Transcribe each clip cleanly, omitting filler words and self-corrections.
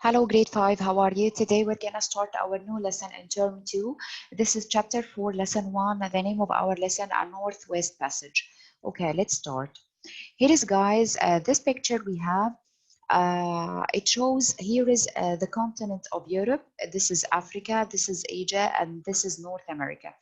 Hello, grade 5. How are you? Today we're going to start our new lesson in term 2. This is chapter 4, lesson 1. The name of our lesson, A Northwest Passage. Okay, let's start. Here is, guys, this picture we have. It shows here is the continent of Europe. This is Africa, this is Asia, and this is North America.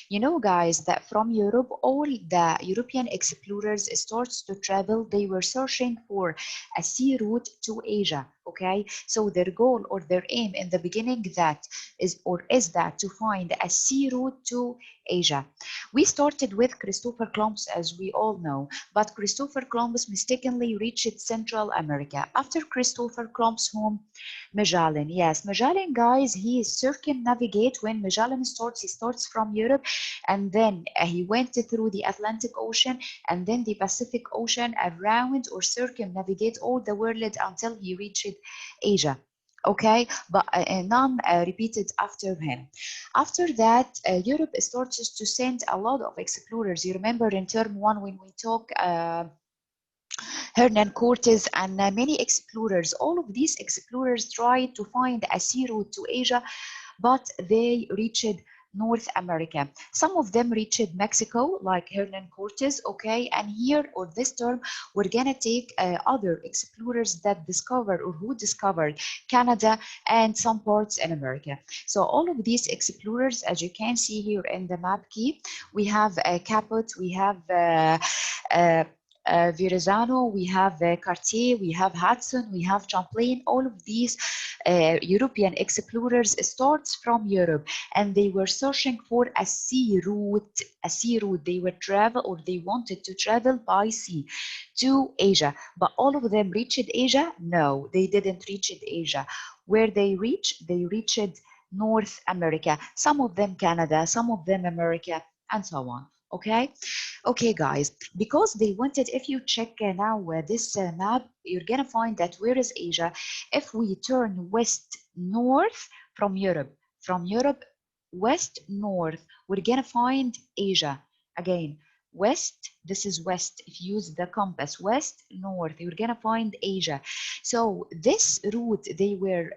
You know, guys, that from Europe, all the European explorers starts to travel. They were searching for a sea route to Asia. Okay, so their goal or their aim in the beginning is that to find a sea route to Asia. We started with Christopher Columbus, as we all know, but Christopher Columbus mistakenly reached Central America. After Christopher Columbus, whom Magellan, yes, Magellan, guys, he circumnavigate. When Magellan starts, he starts from Europe, and then he went through the Atlantic Ocean and then the Pacific Ocean around or circumnavigate all the world until he reached Asia. Okay, but none repeated after him. After that, Europe starts to send a lot of explorers. You remember in term 1 when we talk Hernan Cortes and many explorers. All of these explorers tried to find a sea route to Asia, but they reached North America. Some of them reached Mexico, like Hernan Cortes, okay? And here, or this term, we're gonna take other explorers that discovered or who discovered Canada and some parts in America. So all of these explorers, as you can see here in the map key, we have Cabot, we have Verrazano, we have Cartier, we have Hudson, we have Champlain. All of these European explorers starts from Europe, and they were searching for a sea route. A sea route. They would travel, or they wanted to travel by sea to Asia. But all of them reached Asia? No, they didn't reach Asia. Where they reached? They reached North America. Some of them Canada, some of them America, and so on. Okay, guys, because they wanted, if you check now this map, you're gonna find that where is Asia? If we turn west north from Europe west north, we're gonna find Asia. Again, west, this is west. If you use the compass, west north, you're gonna find Asia. So this route they were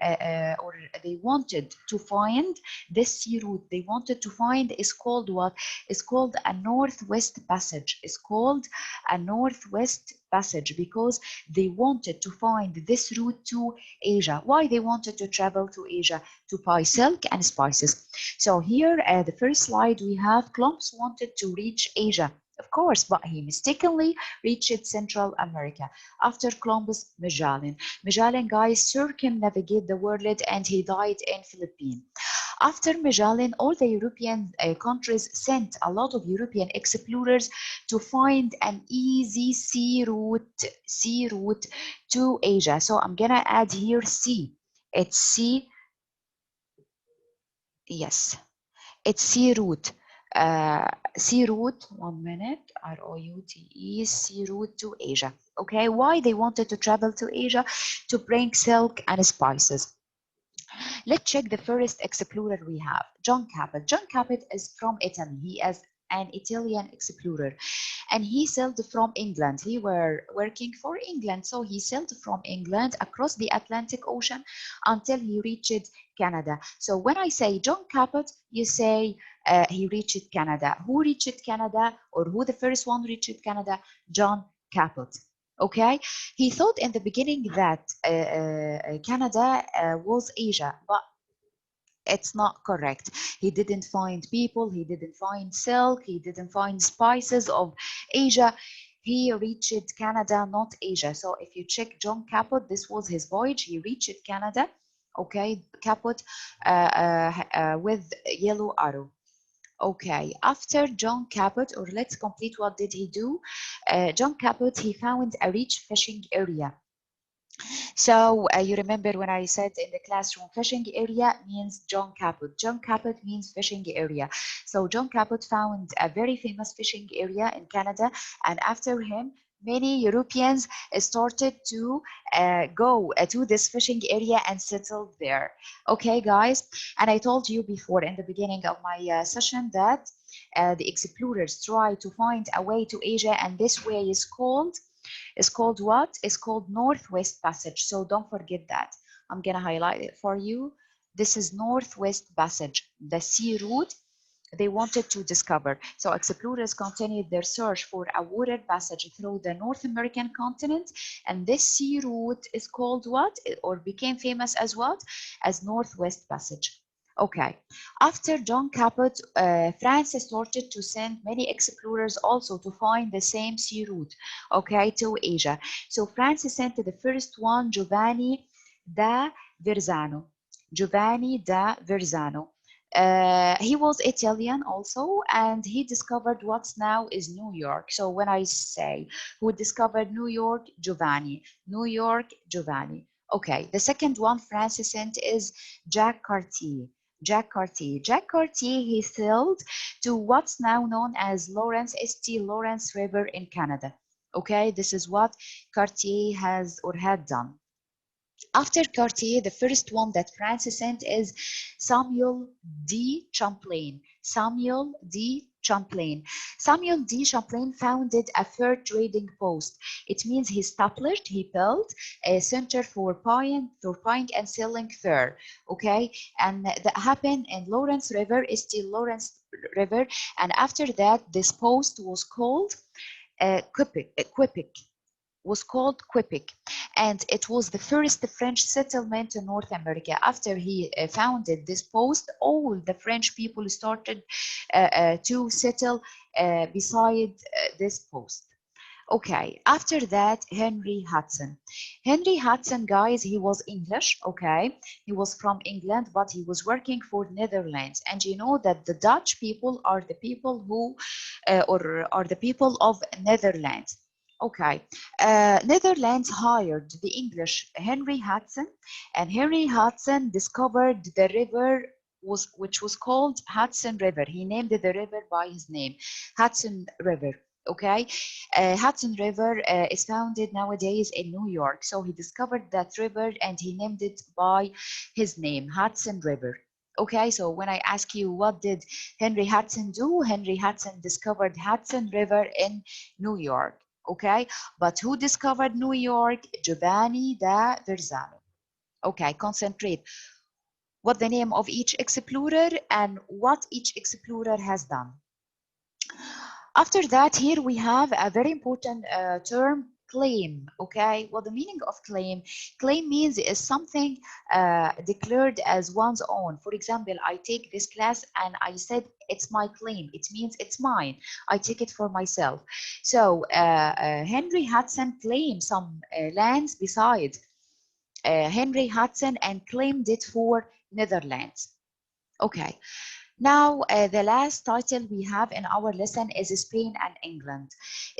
or they wanted to find, this sea route they wanted to find is called what? Is called a Northwest Passage. It's called a Northwest Passage because they wanted to find this route to Asia. Why they wanted to travel to Asia? To buy silk and spices. So here, the first slide we have, Columbus wanted to reach Asia. Of course, but he mistakenly reached Central America. After Columbus, Magellan. Magellan, guys, circumnavigate the world and he died in Philippines. After Magellan, all the European countries sent a lot of European explorers to find an easy sea route to Asia. So I'm gonna add here C. It's C. Yes, it's sea route. Sea route, 1 minute, R-O-U-T-E, sea route to Asia. Okay, why they wanted to travel to Asia? To bring silk and spices. Let's check the first explorer we have, John Cabot. John Cabot is from Italy. He is an Italian explorer, and he sailed from England. He were working for England, so he sailed from England across the Atlantic Ocean until he reached Canada. So when I say John Cabot, you say he reached Canada. Who reached Canada, or who the first one reached Canada? John Cabot. Okay, he thought in the beginning that Canada was Asia, but it's not correct. He didn't find people, he didn't find silk, he didn't find spices of Asia. He reached Canada, not Asia. So if you check John Cabot, this was his voyage. He reached Canada, okay, Cabot with yellow arrow. Okay, after John Cabot, or let's complete what did he do? John Cabot, he found a rich fishing area. So you remember when I said in the classroom, fishing area means John Cabot. John Cabot means fishing area. So John Cabot found a very famous fishing area in Canada, and after him, many Europeans started to go to this fishing area and settled there. Okay, guys, and I told you before in the beginning of my session that the explorers try to find a way to Asia, and this way is called what? It's called Northwest Passage. So don't forget that. I'm gonna highlight it for you. This is Northwest Passage, the sea route they wanted to discover. So explorers continued their search for a water passage through the North American continent, and this sea route is called what? Or became famous as what? As Northwest Passage. Okay, after John Cabot, France started to send many explorers also to find the same sea route, okay, to Asia. So France sent the first one, Giovanni da Verzano. Giovanni da Verzano. He was Italian also, and he discovered what's now is New York. So when I say who discovered New York, Giovanni. New York, Giovanni. Okay, the second one Francis sent is Jacques Cartier. Jacques Cartier. Jacques Cartier, he sailed to what's now known as Lawrence St. Lawrence River in Canada. Okay, this is what Cartier has or had done. After Cartier, the first one that France sent is Samuel D. Champlain. Samuel D. Champlain. Samuel D. Champlain founded a fur trading post. It means he established, he built a center for buying and selling fur. Okay, and that happened in Lawrence River, is still Lawrence River. And after that, this post was called Quebec, was called Quebec, and it was the first French settlement in North America. After he founded this post, all the French people started to settle beside this post. Okay, after that, Henry Hudson. Henry Hudson, guys, he was English, okay? He was from England, but he was working for Netherlands. And you know that the Dutch people are the people who, or are the people of Netherlands. Okay, Netherlands hired the English Henry Hudson, and Henry Hudson discovered the river which was called Hudson River. He named the river by his name, Hudson River. Okay, Hudson River is founded nowadays in New York. So he discovered that river and he named it by his name, Hudson River. Okay, so when I ask you what did Henry Hudson do, Henry Hudson discovered Hudson River in New York. Okay, but who discovered New York? Giovanni da Verzano. Okay, concentrate. What the name of each explorer and what each explorer has done. After that, here we have a very important term, claim. Okay, well, the meaning of claim, claim means is something declared as one's own. For example, I take this class and I said it's my claim. It means it's mine. I take it for myself. So Henry Hudson claimed some lands beside Henry Hudson and claimed it for Netherlands. Okay. Now, the last title we have in our lesson is Spain and England.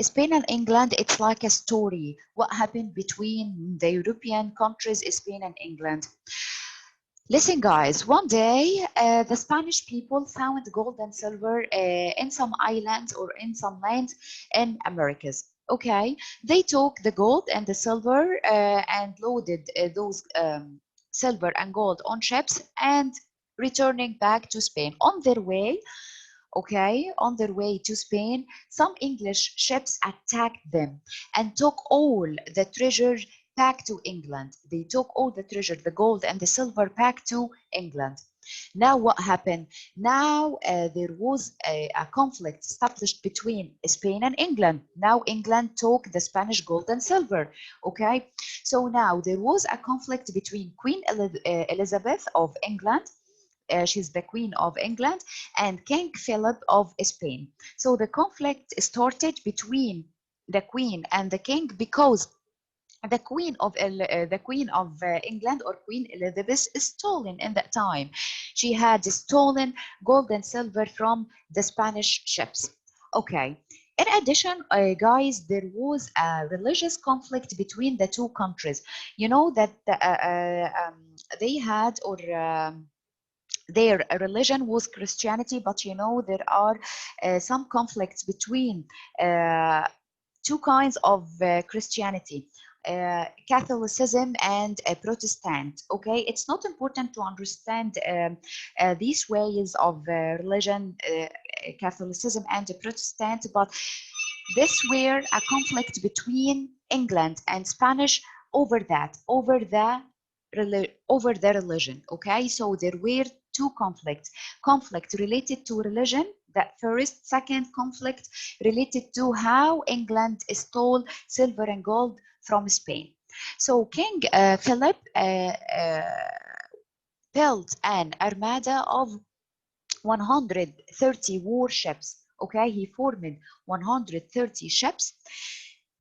Spain and England, it's like a story. What happened between the European countries, Spain and England? Listen, guys, one day the Spanish people found gold and silver in some islands or in some lands in Americas. Okay, they took the gold and the silver and loaded those silver and gold on ships and returning back to Spain. On their way, okay, on their way to Spain, some English ships attacked them and took all the treasure back to England. They took all the treasure, the gold and the silver back to England. Now what happened? Now there was a conflict established between Spain and England. Now England took the Spanish gold and silver, okay? So now there was a conflict between Queen Elizabeth of England, she's the Queen of England, and King Philip of Spain. So the conflict started between the Queen and the King because the Queen of England or Queen Elizabeth is stolen in that time. She had stolen gold and silver from the Spanish ships. Okay. In addition, guys, there was a religious conflict between the two countries. You know that they had or their religion was Christianity, but you know there are some conflicts between two kinds of Christianity. Catholicism and Protestant. Okay, it's not important to understand these ways of religion, Catholicism and Protestant, but this were a conflict between England and Spanish over that, over the over their religion. Okay, so there were two conflicts. Conflict related to religion, that first. Second conflict related to how England stole silver and gold from Spain. So King Philip built an armada of 130 warships. Okay, he formed 130 ships.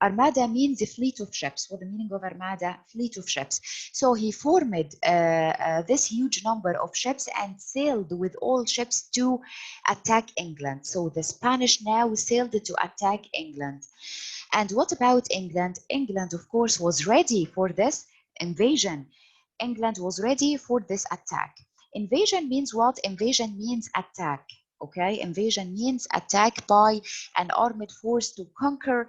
Armada means a fleet of ships. What the meaning of armada? Fleet of ships. So he formed this huge number of ships and sailed with all ships to attack England. So the Spanish now sailed to attack England. And what about England? England, of course, was ready for this invasion. England was ready for this attack. Invasion means what? Invasion means attack. Okay, invasion means attack by an armed force to conquer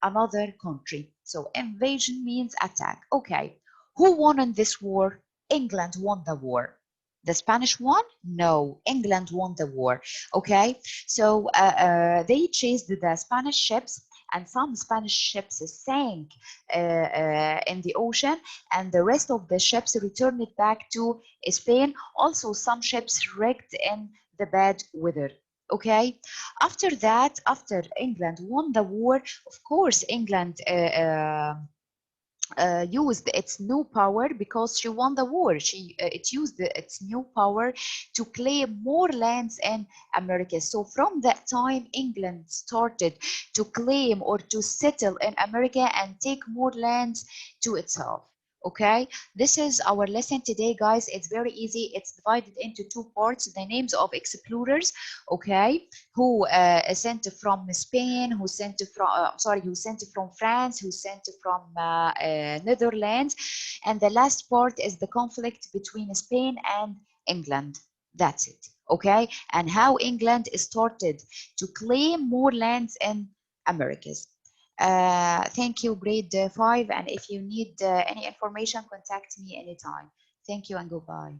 another country. So invasion means attack. Okay, who won in this war? England won the war. The Spanish won? No, England won the war. Okay, so they chased the Spanish ships, and some Spanish ships sank in the ocean, and the rest of the ships returned back to Spain. Also, some ships wrecked in the bad weather. Okay, after that, after England won the war, of course, England used its new power because she won the war. It used its new power to claim more lands in America. So from that time, England started to claim or to settle in America and take more lands to itself. Okay, this is our lesson today, guys. It's very easy. It's divided into two parts: the names of explorers, okay, who sent from Spain, who sent from who sent from France, who sent from Netherlands, and the last part is the conflict between Spain and England. That's it, okay, and how England started to claim more lands in Americas. Thank you, grade 5, and if you need any information, contact me anytime. Thank you and goodbye.